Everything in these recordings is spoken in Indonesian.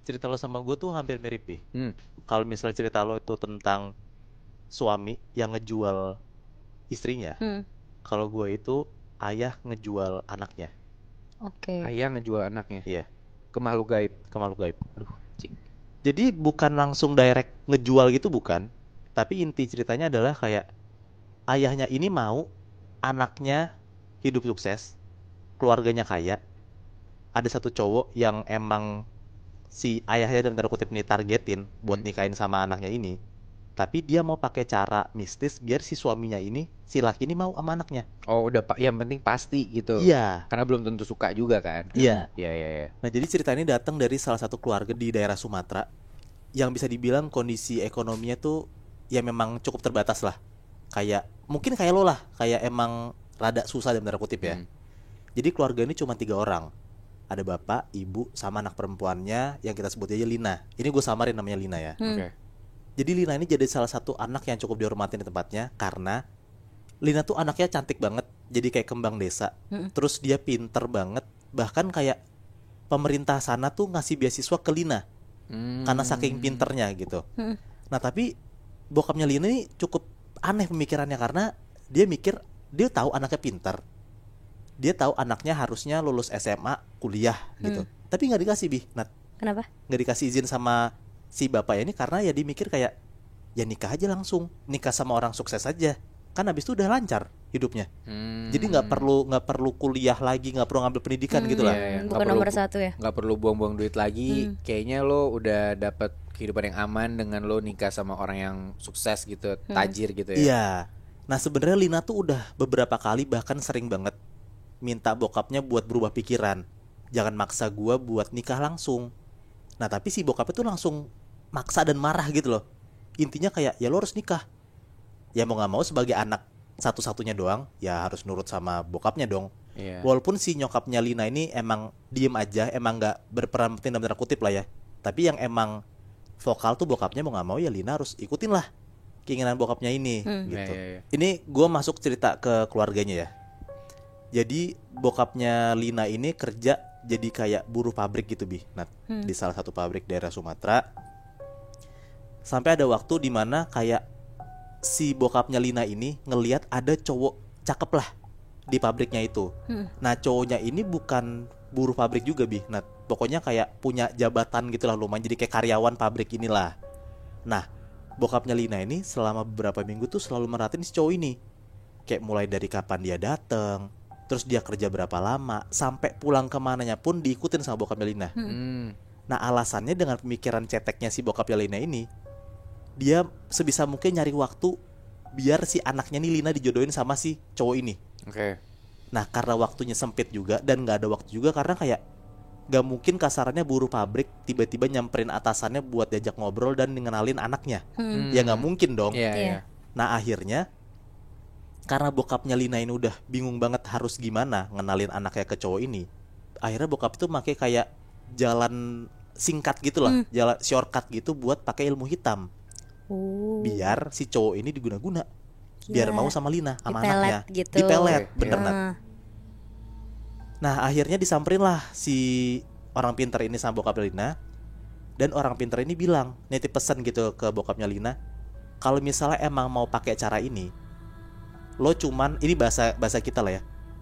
cerita lo sama gue tuh hampir mirip nih. Hmm. Kalau misalnya cerita lo itu tentang suami yang ngejual istrinya, Hmm. kalau gue itu ayah ngejual anaknya. Oke. Ayah ngejual anaknya Iya, ke makhluk gaib. ke makhluk gaib. Aduh, cing. Jadi bukan langsung direct ngejual gitu, bukan. Tapi inti ceritanya adalah kayak ayahnya ini mau anaknya hidup sukses, keluarganya kaya. Ada satu cowok yang emang si ayahnya dalam tanda kutip nih targetin buat nikahin sama anaknya ini. Tapi dia mau pakai cara mistis biar si suaminya ini, si laki ini mau sama anaknya. Oh, udah Pak, yang penting pasti gitu. Iya, Karena belum tentu suka juga kan. iya. Iya, iya, iya. Nah, jadi cerita ini datang dari salah satu keluarga di daerah Sumatera yang bisa dibilang kondisi ekonominya tuh ya memang cukup terbatas lah. Kayak mungkin kayak lo lah, kayak emang rada susah dalam tanda kutip ya. Jadi keluarga ini cuma 3 orang. Ada bapak, ibu, sama anak perempuannya yang kita sebut aja Lina. Ini gue samarin namanya Lina ya. Oke. Jadi Lina ini jadi salah satu anak yang cukup dihormatin di tempatnya karena Lina tuh anaknya cantik banget, jadi kayak kembang desa. Terus dia pinter banget, bahkan kayak pemerintah sana tuh ngasih beasiswa ke Lina karena saking pinternya gitu. Nah tapi bokapnya Lina ini cukup aneh pemikirannya karena dia mikir dia tahu anaknya pinter, dia tahu anaknya harusnya lulus SMA, kuliah gitu. Tapi nggak dikasih Nat, Kenapa? nggak dikasih izin sama si bapak ini karena ya dia mikir kayak ya nikah aja langsung, nikah sama orang sukses aja, kan habis itu udah lancar hidupnya. Jadi nggak perlu kuliah lagi, nggak perlu ngambil pendidikan gitu lah. Iya, iya. Nggak Bukan perlu- nomor satu ya. Nggak perlu buang-buang duit lagi. Kayaknya lo udah dapat kehidupan yang aman dengan lo nikah sama orang yang sukses gitu, tajir gitu ya. Iya. Nah sebenarnya Lina tuh udah beberapa kali bahkan sering banget minta bokapnya buat berubah pikiran, jangan maksa gua buat nikah langsung. Nah tapi si bokapnya tuh langsung maksa dan marah gitu loh. Intinya kayak ya lo harus nikah. Ya mau nggak mau sebagai anak satu-satunya doang ya harus nurut sama bokapnya dong. Iya. Walaupun si nyokapnya Lina ini emang diem aja, emang nggak berperan penting dalam tanda kutip lah ya. Tapi yang emang vokal tuh bokapnya mau nggak mau ya Lina harus ikutin lah keinginan bokapnya ini gitu. Iya, iya, iya. Ini gue masuk cerita ke keluarganya ya. Jadi bokapnya Lina ini kerja jadi kayak buruh pabrik gitu di salah satu pabrik daerah Sumatera. Sampai ada waktu dimana kayak si bokapnya Lina ini ngelihat ada cowok cakep lah di pabriknya itu. Nah cowoknya ini bukan buruh pabrik juga Nah pokoknya kayak punya jabatan gitulah lumayan, jadi kayak karyawan pabrik inilah. Nah bokapnya Lina ini selama beberapa minggu tuh selalu merhatiin si cowok ini, kayak mulai dari kapan dia dateng, terus dia kerja berapa lama, sampai pulang kemananya pun diikutin sama bokapnya Lina. Nah alasannya dengan pemikiran ceteknya si bokapnya Lina ini, dia sebisa mungkin nyari waktu biar si anaknya nih Lina dijodohin sama si cowok ini. Oke. Nah karena waktunya sempit juga dan gak ada waktu juga karena kayak gak mungkin kasarannya buruh pabrik tiba-tiba nyamperin atasannya buat diajak ngobrol dan ngenalin anaknya. Ya gak mungkin dong. Iya, iya. Nah akhirnya karena bokapnya Lina ini udah bingung banget harus gimana ngenalin anaknya ke cowok ini, akhirnya bokap itu pakai kayak jalan singkat gitu lah, jalan shortcut gitu buat pakai ilmu hitam biar si cowok ini diguna-guna, biar mau sama Lina, sama Dipelet anaknya gitu. dipelet, Oke, bener iya. Nat. Nah akhirnya disamperin lah si orang pinter ini sama bokapnya Lina. Dan orang pinter ini bilang, nitip pesan gitu ke bokapnya Lina, kalau misalnya emang mau pakai cara ini, lo cuman, ini bahasa kita lah ya,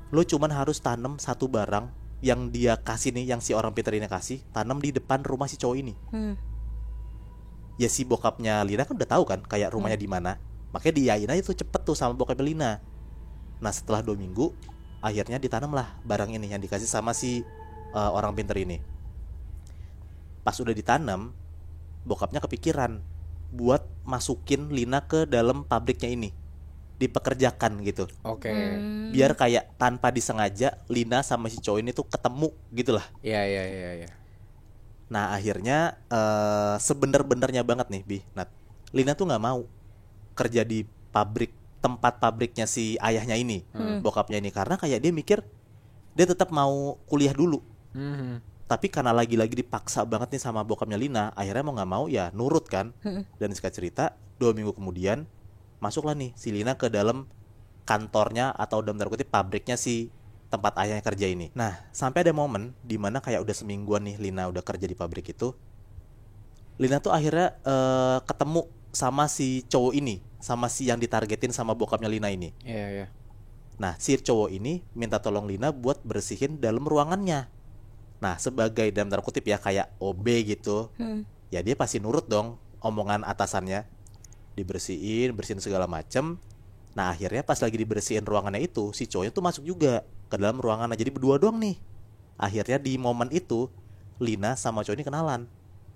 lo cuman harus tanam satu barang yang dia kasih nih, yang si orang pinter ini kasih, tanam di depan rumah si cowok ini. Ya si bokapnya Lina kan udah tahu kan kayak rumahnya di mana, makanya diain aja tuh cepet tuh sama bokapnya Lina. Nah setelah 2 minggu akhirnya ditanamlah barang ini yang dikasih sama si orang pinter ini. Pas udah ditanam, bokapnya kepikiran buat masukin Lina ke dalam pabriknya ini, dipekerjakan gitu, Oke. biar kayak tanpa disengaja Lina sama si cowok ini tuh ketemu gitu lah. Iya, iya, iya, iya. Nah akhirnya sebener-benernya banget nih Nat, Lina tuh nggak mau kerja di pabrik, tempat pabriknya si ayahnya ini, bokapnya ini, karena kayak dia mikir dia tetap mau kuliah dulu. Tapi karena lagi-lagi dipaksa banget nih sama bokapnya Lina, akhirnya mau nggak mau ya nurut kan. Dan singkat cerita 2 minggu kemudian masuklah nih si Lina ke dalam kantornya atau dalam tanda kutip pabriknya si tempat ayahnya kerja ini. Nah sampai ada momen dimana kayak udah semingguan nih Lina udah kerja di pabrik itu, Lina tuh akhirnya ketemu sama si cowok ini, sama si yang ditargetin sama bokapnya Lina ini. Iya, iya. Nah, si cowok ini minta tolong Lina buat bersihin dalam ruangannya. Nah, sebagai dalam tanda kutip ya kayak OB gitu, ya dia pasti nurut dong omongan atasannya. Bersihin segala macem. Nah, akhirnya pas lagi dibersihin ruangannya itu, si cowoknya tuh masuk juga ke dalam ruangannya. Jadi berdua doang nih. Akhirnya di momen itu, Lina sama cowok ini kenalan.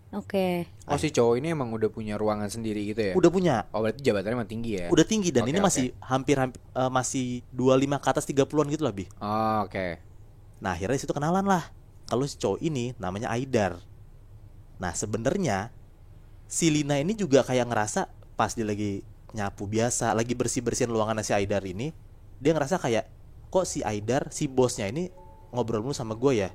Oke. Oh, si cowok ini emang udah punya ruangan sendiri gitu ya? Udah punya. Oh, berarti jabatannya emang tinggi ya? Udah tinggi dan Oke, ini oke. masih hampir masih 25 ke atas 30-an gitu lah, Bi. Oh, oke. Nah, akhirnya di situ kenalan lah. Kalau si cowok ini namanya Aidar. Nah, sebenarnya si Lina ini juga kayak ngerasa pas dia lagi nyapu biasa, lagi bersih-bersihin ruangan si Aidar ini, dia ngerasa kayak kok si Aidar, si bosnya ini ngobrol mulu sama gue ya.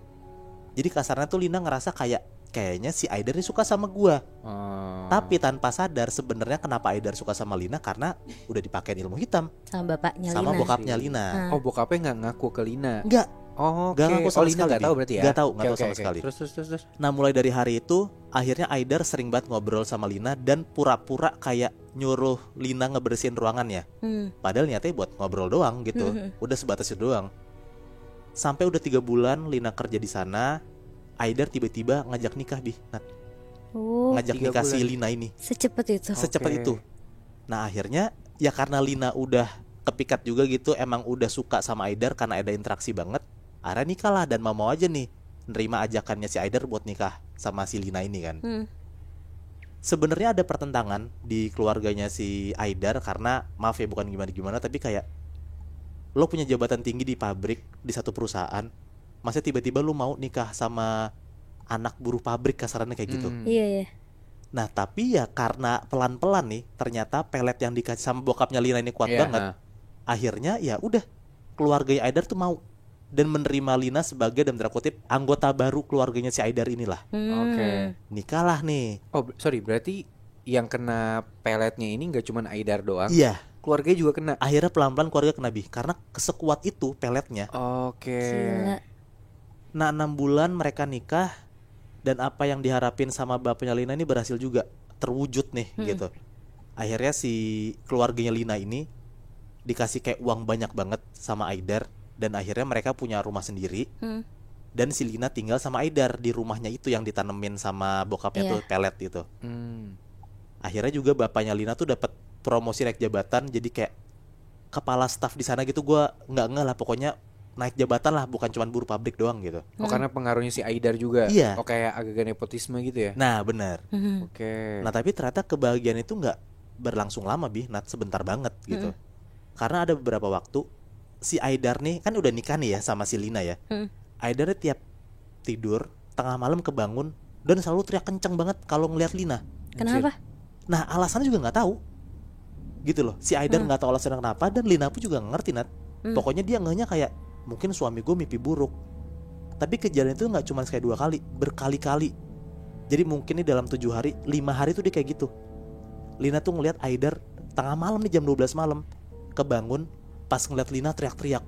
Jadi kasarnya tuh Lina ngerasa kayaknya si Aidar ini suka sama gue. Oh. Tapi tanpa sadar sebenarnya kenapa Aidar suka sama Lina karena udah dipakein ilmu hitam Sama bapaknya sama Lina. bokapnya Lina. Oh, bokapnya nggak ngaku ke Lina. Enggak, Oh, oke. Nggak ngaku sama Oh, Lina sekali, nggak Bi. tahu berarti ya? Nggak tahu, nggak Oke, tahu sama oke, oke. sekali. Terus. Nah, mulai dari hari itu akhirnya Aidar sering banget ngobrol sama Lina dan pura-pura kayak nyuruh Lina ngebersihin ruangannya. Padahal niatnya buat ngobrol doang gitu. Udah sebatas itu doang. Sampai udah 3 bulan Lina kerja di sana, Aidar tiba-tiba ngajak nikah, Bi. Nah, Oh, ngajak 3 nikah si bulan. Lina ini. secepat itu. Secepat Oke. itu. Nah, akhirnya ya karena Lina udah kepikat juga gitu, emang udah suka sama Aidar karena ada interaksi banget. Akhirnya nikah lah dan mau aja nih nerima ajakannya si Aidar buat nikah sama si Lina ini kan. Sebenarnya ada pertentangan di keluarganya si Aidar karena maaf ya bukan gimana-gimana tapi kayak lo punya jabatan tinggi di pabrik di satu perusahaan, masa tiba-tiba lo mau nikah sama anak buruh pabrik kasarannya kayak gitu. Iya, iya. Nah tapi ya karena pelan-pelan nih ternyata pelet yang dikasih sama bokapnya Lina ini kuat Iya, banget. nah. Akhirnya ya udah keluarga Aidar tuh mau dan menerima Lina sebagai dalam tanda kutip anggota baru keluarganya si Aidar inilah. Oke. Nikahlah nih. Oh, sorry, berarti yang kena peletnya ini nggak cuman Aidar doang? Iya. Keluarganya juga kena. Akhirnya pelan-pelan keluarga kena, Bi, karena kesekuat itu peletnya. Oke. Gila. Nah 6 bulan mereka nikah dan apa yang diharapin sama bapaknya Lina ini berhasil juga terwujud nih gitu. Akhirnya si keluarganya Lina ini dikasih kayak uang banyak banget sama Aidar dan akhirnya mereka punya rumah sendiri. Dan si Lina tinggal sama Aidar di rumahnya itu yang ditanemin sama bokapnya Iya. tuh pelet gitu. Hmm. Akhirnya juga bapaknya Lina tuh dapat promosi naik jabatan jadi kayak kepala staf di sana gitu. Gua nggak lah pokoknya naik jabatan lah, bukan cuma buruh pabrik doang gitu. Oh, karena pengaruhnya si Aidar juga. Iya. Oh, kayak agak nepotisme gitu ya. Nah benar. Oke. Nah tapi ternyata kebahagiaan itu nggak berlangsung lama, Bi, Nat, sebentar banget gitu. Karena ada beberapa waktu si Aidar nih kan udah nikah nih ya sama si Lina ya. Aidar tiap tidur tengah malam kebangun dan selalu teriak kenceng banget kalau ngelihat Lina. Kenapa? Nah alasannya juga nggak tahu gitu loh. Si Aidar nggak tahu alasannya kenapa dan Lina pun juga nggak ngerti, Nat. Pokoknya dia ngehnya kayak mungkin suami gue mimpi buruk. Tapi kejadian itu nggak cuma sekali 2 kali, berkali-kali. Jadi mungkin nih dalam 7 hari 5 hari tuh dia kayak gitu. Lina tuh ngelihat Aidar tengah malam nih jam 12 malam kebangun pas ngeliat Lina teriak-teriak.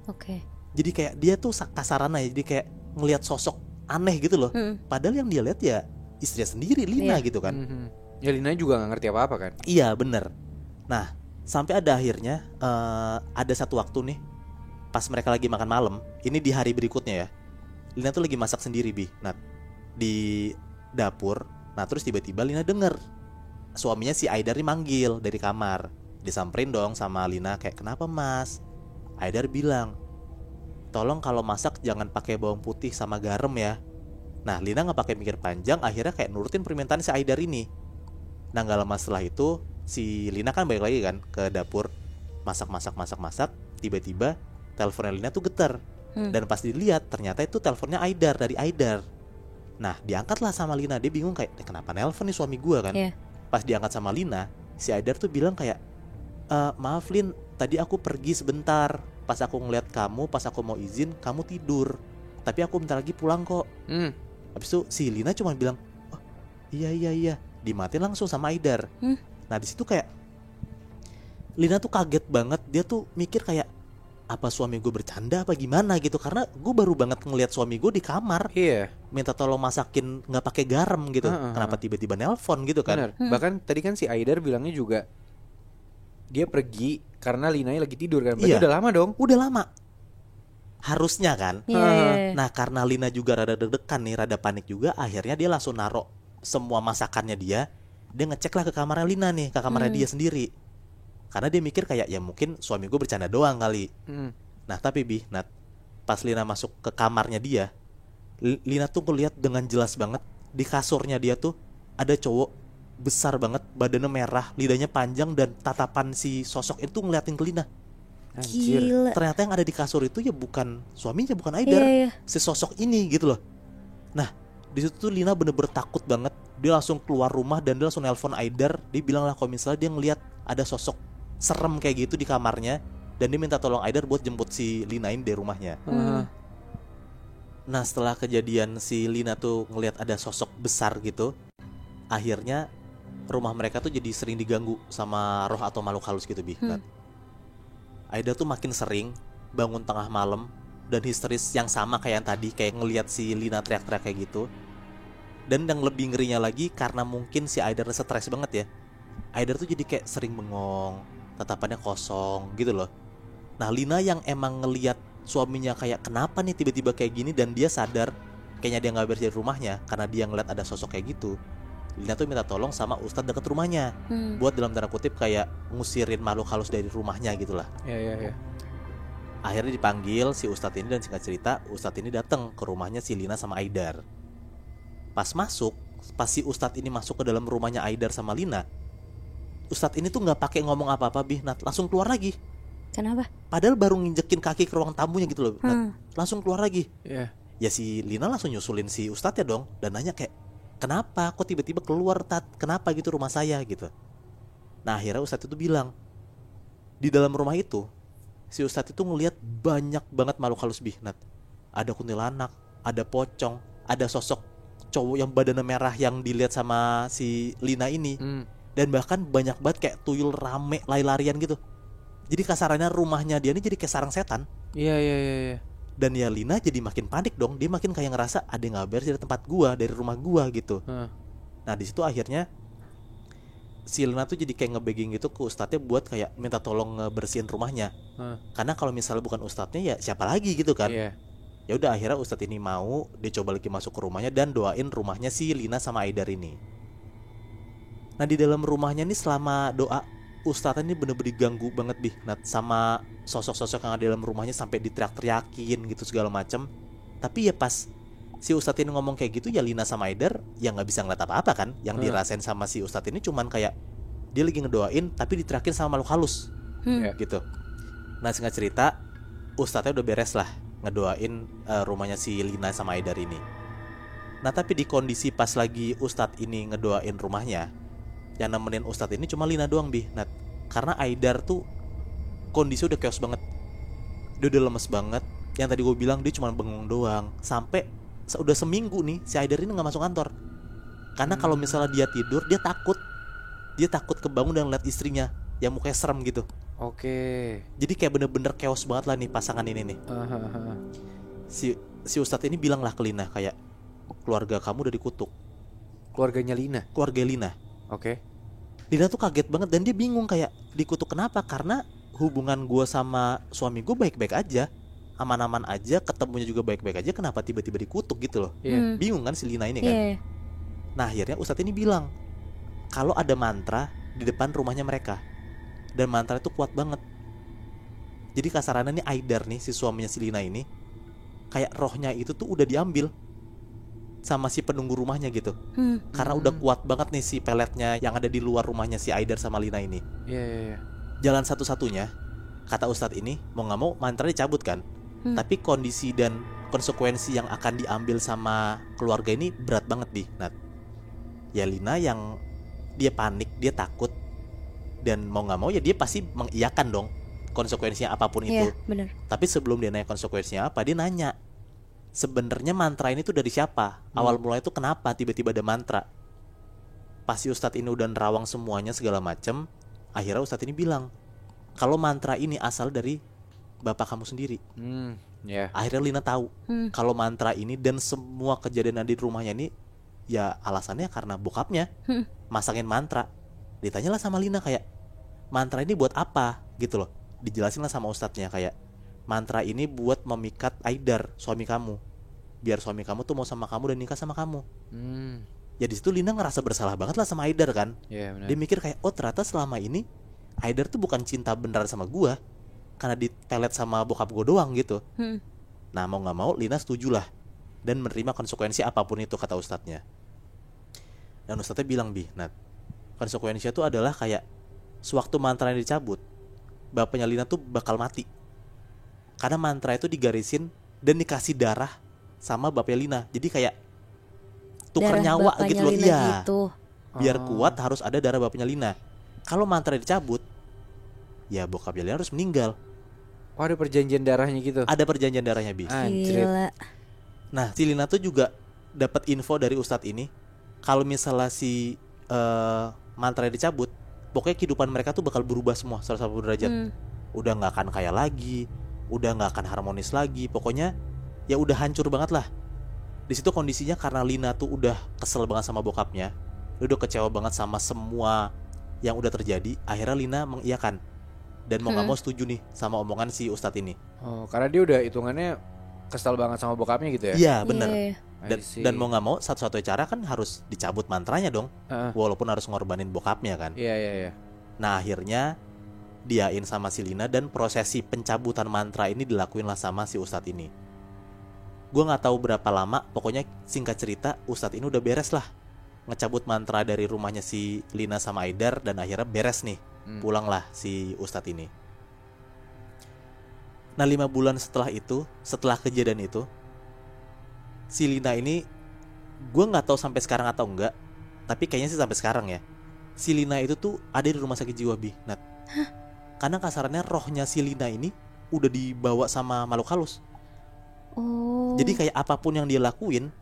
Oke. Jadi kayak dia tuh kasaran aja, jadi kayak ngelihat sosok aneh gitu loh. Padahal yang dia lihat ya istrinya sendiri Lina gitu kan. Mhm. Ya Lina juga nggak ngerti apa-apa kan. Iya bener. Nah sampai ada akhirnya ada satu waktu nih pas mereka lagi makan malam. Ini di hari berikutnya ya. Lina tuh lagi masak sendiri, Bi. Nah di dapur. Nah terus tiba-tiba Lina denger suaminya si Aidar nih manggil dari kamar. Disamperin dong sama Lina kayak kenapa mas? Aidar bilang tolong kalau masak jangan pakai bawang putih sama garam ya. Nah Lina nggak pakai mikir panjang, akhirnya kayak nurutin permintaan si Aidar ini. Nah nggak lama setelah itu si Lina kan balik lagi kan ke dapur masak. Tiba-tiba teleponnya Lina tuh getar. Dan pas dilihat ternyata itu teleponnya Aidar, dari Aidar. Nah diangkatlah sama Lina, dia bingung kayak kenapa nelpon nih suami gua kan. Iya. Pas diangkat sama Lina, si Aidar tuh bilang kayak maaf Lin, tadi aku pergi sebentar. Pas aku ngeliat kamu, pas aku mau izin kamu tidur. Tapi aku bentar lagi pulang kok. Habis itu si Lina cuma bilang oh, iya. Dimatiin langsung sama Aidar. Nah di situ kayak Lina tuh kaget banget. Dia tuh mikir kayak apa suami gue bercanda apa gimana gitu, karena gue baru banget ngelihat suami gue di kamar Iya. minta tolong masakin nggak pakai garam gitu. Kenapa tiba-tiba nelpon gitu kan? Benar. Bahkan tadi kan si Aidar bilangnya juga dia pergi karena Linanya lagi tidur kan. Berarti Iya. udah lama dong. Udah lama. Harusnya kan. Iya, iya, iya. Nah karena Lina juga rada deg-degan nih, rada panik juga, akhirnya dia langsung naruh semua masakannya dia ngecek lah ke kamarnya Lina nih, ke kamarnya dia sendiri. Karena dia mikir kayak ya mungkin suami gue bercanda doang kali. Nah tapi Nat, pas Lina masuk ke kamarnya dia, Lina tuh ngeliat dengan jelas banget di kasurnya dia tuh ada cowok besar banget, badannya merah, lidahnya panjang, dan tatapan si sosok itu ngeliatin ke Lina. Anjir. Gila. Ternyata yang ada di kasur itu ya bukan suaminya, bukan Aidar, Iya, iya. si sosok ini gitu loh. Nah di situ tuh Lina bener-bener takut banget. Dia langsung keluar rumah dan dia langsung nelpon Aidar. Dia bilang lah kalau misalnya dia ngeliat ada sosok serem kayak gitu di kamarnya, dan dia minta tolong Aidar buat jemput si Lina ini dari rumahnya. Nah setelah kejadian si Lina tuh ngeliat ada sosok besar gitu, akhirnya rumah mereka tuh jadi sering diganggu sama roh atau makhluk halus gitu Nat. Aida tuh makin sering bangun tengah malam dan histeris yang sama kayak yang tadi, kayak ngelihat si Lina teriak-teriak kayak gitu. Dan yang lebih ngerinya lagi, karena mungkin si Aida stres banget ya, Aida tuh jadi kayak sering bengong, tatapannya kosong gitu loh. Nah Lina yang emang ngelihat suaminya kayak kenapa nih tiba-tiba kayak gini, dan dia sadar kayaknya dia gak beres dari rumahnya karena dia ngeliat ada sosok kayak gitu. Lina tuh minta tolong sama ustadz deket rumahnya buat dalam tanda kutip kayak ngusirin makhluk halus dari rumahnya gitu lah. Iya. Akhirnya dipanggil si ustadz ini, dan singkat cerita ustadz ini datang ke rumahnya si Lina sama Aidar. Pas si ustadz ini masuk ke dalam rumahnya Aidar sama Lina, ustadz ini tuh nggak pakai ngomong apa-apa Nat, langsung keluar lagi. Kenapa? Padahal baru nginjekin kaki ke ruang tamunya gitu loh, Nat. Langsung keluar lagi. Iya. Ya si Lina langsung nyusulin si ustadz ya dong, dan nanya kayak kenapa kok tiba-tiba keluar Tat, kenapa gitu rumah saya gitu. Nah akhirnya ustadz itu bilang, di dalam rumah itu si ustadz itu ngelihat banyak banget makhluk halus Nat. Ada kuntilanak, ada pocong, ada sosok cowok yang badannya merah yang dilihat sama si Lina ini. Dan bahkan banyak banget kayak tuyul rame lari-larian gitu. Jadi kasarannya rumahnya dia ini jadi kayak sarang setan. Iya. Dan ya Lina jadi makin panik dong. Dia makin kayak ngerasa ada yang gak beres dari tempat gua, dari rumah gua gitu. Nah di situ akhirnya si Lina tuh jadi kayak nge-begging gitu ke ustadznya buat kayak minta tolong ngebersihin rumahnya. Karena kalau misalnya bukan ustadznya ya siapa lagi gitu kan. Iya. Ya udah akhirnya ustadz ini mau, dia coba lagi masuk ke rumahnya dan doain rumahnya si Lina sama Aidar ini. Nah di dalam rumahnya nih selama doa, ustadz ini bener-bener diganggu banget Nat, sama sosok-sosok yang ada dalam rumahnya, sampai diteriak-teriakin gitu segala macem. Tapi ya pas si ustadz ini ngomong kayak gitu, ya Lina sama Aidar ya nggak bisa ngeliat apa-apa kan. Yang dirasain sama si ustadz ini cuman kayak dia lagi ngedoain tapi diteriakin sama makhluk halus gitu. Nah singkat cerita, ustadznya udah beres lah ngedoain rumahnya si Lina sama Aidar ini. Nah tapi di kondisi pas lagi ustadz ini ngedoain rumahnya, yang nemenin ustadz ini cuma Lina doang Nat. Karena Aidar tuh kondisi udah chaos banget. Dia udah lemes banget. Yang tadi gue bilang dia cuma bengong doang. Sampai udah seminggu nih si Aidar ini gak masuk kantor. Karena kalau misalnya dia tidur, dia takut kebangun dan lihat istrinya yang mukanya serem gitu. Oke. Jadi kayak bener-bener chaos banget lah nih pasangan ini nih. Si ustadz ini bilang lah ke Lina kayak, keluarga kamu udah dikutuk. Keluarganya Lina. Keluarga Lina. Oke. Lina tuh kaget banget dan dia bingung kayak dikutuk kenapa. Karena hubungan gue sama suami gue baik-baik aja, aman-aman aja, ketemunya juga baik-baik aja, kenapa tiba-tiba dikutuk gitu loh. Bingung kan si Lina ini kan. Nah akhirnya ustadz ini bilang kalau ada mantra di depan rumahnya mereka, dan mantra itu kuat banget. Jadi kasarannya nih Aidar nih, si suaminya si Lina ini, kayak rohnya itu tuh udah diambil sama si penunggu rumahnya gitu. Karena udah kuat banget nih si peletnya yang ada di luar rumahnya si Aidar sama Lina ini. Iya. Jalan satu-satunya, kata ustadz ini, mau gak mau mantra dicabut kan. Tapi kondisi dan konsekuensi yang akan diambil sama keluarga ini berat banget Nat. Ya Lina yang dia panik, dia takut, dan mau gak mau ya dia pasti mengiyakan dong konsekuensinya apapun itu. Bener. Tapi sebelum dia nanya konsekuensinya apa, dia nanya sebenarnya mantra ini tuh dari siapa? Awal mulanya tuh kenapa tiba-tiba ada mantra? Pasti ustadz ini udah nerawang semuanya segala macem. Akhirnya ustadz ini bilang kalau mantra ini asal dari bapak kamu sendiri. Ya. Akhirnya Lina tahu kalau mantra ini dan semua kejadian di rumahnya ini ya alasannya karena bokapnya masangin mantra. Ditanyalah sama Lina kayak, mantra ini buat apa gitu loh. Dijelasin lah sama ustadznya kayak, mantra ini buat memikat Aidar, suami kamu, biar suami kamu tuh mau sama kamu dan nikah sama kamu. Ya di situ Lina ngerasa bersalah banget lah sama Aidar kan. Benar. Dia mikir kayak, oh ternyata selama ini Aidar tuh bukan cinta beneran sama gua, karena dipelet sama bokap gua doang gitu. Nah mau nggak mau Lina setuju lah dan menerima konsekuensi apapun itu kata ustadznya. Dan ustadznya bilang, Nat, konsekuensinya tuh adalah kayak sewaktu mantra yang dicabut, bapaknya Lina tuh bakal mati. Karena mantra itu digarisin dan dikasih darah sama bapaknya Lina. Jadi kayak tuker Darah nyawa bapaknya gitu loh. Lina Iya. gitu. Biar kuat harus ada darah bapaknya Lina. Kalau mantra dicabut, ya bokapnya Lina harus meninggal. Oh, ada perjanjian darahnya gitu. Ada perjanjian darahnya, Bi. Anjrit. Gila. Nah, si Lina tuh juga dapat info dari ustadz ini kalau misalnya si mantra dicabut, pokoknya kehidupan mereka tuh bakal berubah semua 180 derajat. Udah nggak akan kaya lagi, udah nggak akan harmonis lagi. Pokoknya ya udah hancur banget lah. Di situ kondisinya karena Lina tuh udah kesel banget sama bokapnya, udah kecewa banget sama semua yang udah terjadi. Akhirnya Lina mengiyakan dan mau nggak mau setuju nih sama omongan si ustadz ini. Oh, karena dia udah hitungannya kesal banget sama bokapnya gitu ya. Iya bener. Iya. Dan mau nggak mau satu-satunya cara kan harus dicabut mantranya dong, walaupun harus ngorbanin bokapnya kan. Iya. Nah akhirnya diain sama si Lina dan prosesi pencabutan mantra ini dilakuin lah sama si ustadz ini. Gue nggak tahu berapa lama, pokoknya singkat cerita ustadz ini udah beres lah ngecabut mantra dari rumahnya si Lina sama Aidar dan akhirnya beres nih, pulanglah si ustadz ini. Nah 5 bulan setelah itu, setelah kejadian itu, si Lina ini gue nggak tahu sampai sekarang atau enggak, tapi kayaknya sih sampai sekarang ya. Si Lina itu tuh ada di rumah sakit jiwa, Bi, Nat. Karena kasarannya rohnya si Lina ini udah dibawa sama makhluk halus. Oh. Jadi kayak apapun yang dia lakuin,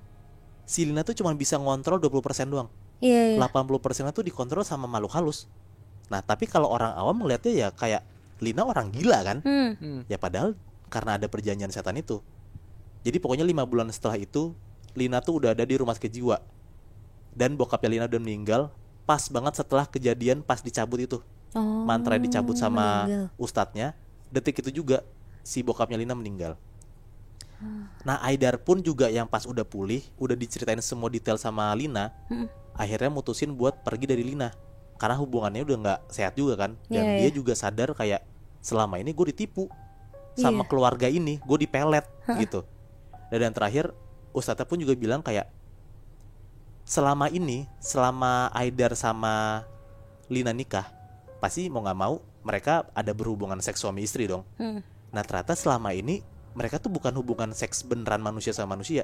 si Lina tuh cuma bisa ngontrol 20% doang. Iya. 80%-nya tuh dikontrol sama makhluk halus. Nah tapi kalau orang awam ngeliatnya ya kayak Lina orang gila kan. Ya padahal karena ada perjanjian setan itu. Jadi pokoknya 5 bulan setelah itu Lina tuh udah ada di rumah sakit jiwa. Dan bokapnya Lina udah meninggal pas banget setelah kejadian pas dicabut itu. Mantra dicabut sama ustadznya. Detik itu juga si bokapnya Lina meninggal. Nah Aidar pun juga yang pas udah pulih, udah diceritain semua detail sama Lina, akhirnya mutusin buat pergi dari Lina. Karena hubungannya udah gak sehat juga kan. Dan dia juga sadar kayak selama ini gue ditipu sama keluarga ini, gue dipelet gitu. Dan yang terakhir ustadznya pun juga bilang kayak selama ini, selama Aidar sama Lina nikah, pasti mau gak mau mereka ada berhubungan seks suami istri dong. Nah ternyata selama ini mereka tuh bukan hubungan seks beneran manusia sama manusia.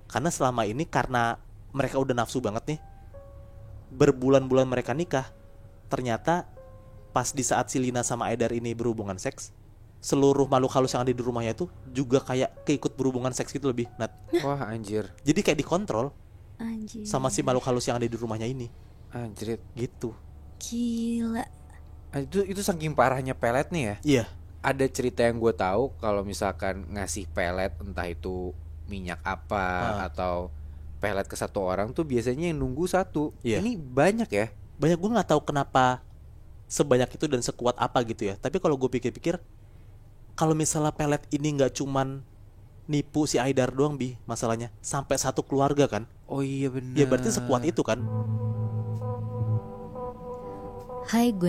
Karena selama ini karena mereka udah nafsu banget nih, berbulan-bulan mereka nikah, ternyata pas di saat si Lina sama Aidar ini berhubungan seks, seluruh makhluk halus yang ada di rumahnya itu juga kayak keikut berhubungan seks gitu lebih, Nat. Wah anjir. Jadi kayak dikontrol Anjir. sama si makhluk halus yang ada di rumahnya ini. Anjir. Gitu. Gila. Itu saking parahnya pelet nih ya. Iya. Ada cerita yang gue tahu kalau misalkan ngasih pelet entah itu minyak apa atau pelet ke satu orang tuh biasanya yang nunggu satu. Ini banyak ya. Banyak, gue nggak tahu kenapa sebanyak itu dan sekuat apa gitu ya. Tapi kalau gue pikir-pikir, kalau misalnya pelet ini nggak cuman nipu si Aidar doang, Bi, masalahnya sampai satu keluarga kan. Oh iya benar. Ya berarti sekuat itu kan. Hai, gue